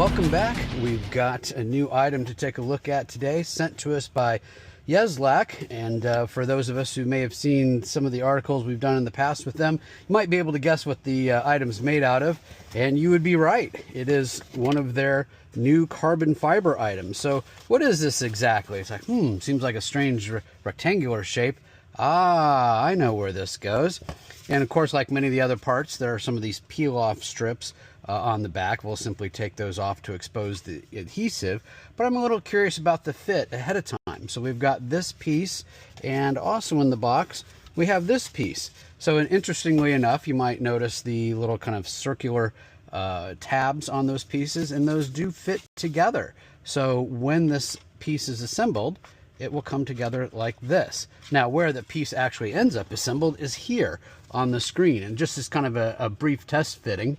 welcome back. We've got a new item to take a look at today, sent to us by Yeslak, and for those of us who may have seen some of the articles we've done in the past with them, you might be able to guess what the item's made out of, and you would be right. It is one of their new carbon fiber items. So what is this exactly? It's like, seems like a strange rectangular shape. Ah, I know where this goes. And of course, like many of the other parts, there are some of these peel-off strips on the back. We'll simply take those off to expose the adhesive, but I'm a little curious about the fit ahead of time. So we've got this piece, and also in the box we have this piece. So, and interestingly enough, you might notice the little kind of circular tabs on those pieces, and those do fit together. So when this piece is assembled, it will come together like this. Now, where the piece actually ends up assembled is here on the screen. And just as kind of a brief test fitting,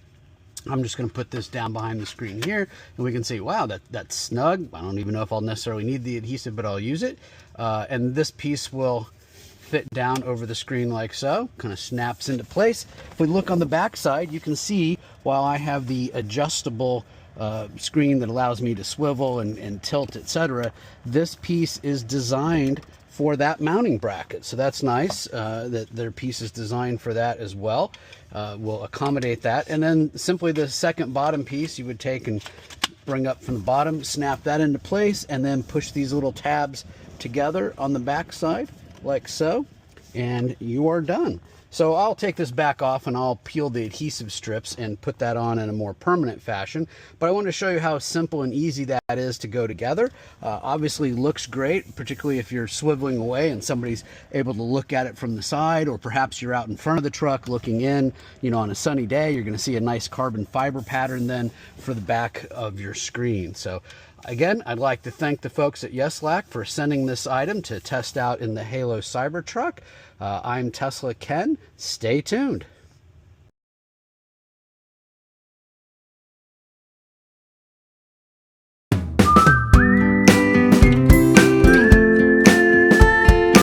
I'm just going to put this down behind the screen here, and we can see, wow, that's snug. I don't even know if I'll necessarily need the adhesive, but I'll use it. And this piece will fit down over the screen like so, kind of snaps into place. If we look on the back side, you can see while I have the adjustable screen that allows me to swivel and tilt, etc., this piece is designed for that mounting bracket. So that's nice that their piece is designed for that as well. Will accommodate that. And then simply the second bottom piece you would take and bring up from the bottom, snap that into place, and then push these little tabs together on the back side like so, and you are done. So I'll take this back off and I'll peel the adhesive strips and put that on in a more permanent fashion. But I want to show you how simple and easy that is to go together. Obviously looks great, particularly if you're swiveling away and somebody's able to look at it from the side, or perhaps you're out in front of the truck looking in, on a sunny day. You're going to see a nice carbon fiber pattern then for the back of your screen. So again, I'd like to thank the folks at Yeslak for sending this item to test out in the Halo Cybertruck. I'm Tesla Ken. Stay tuned.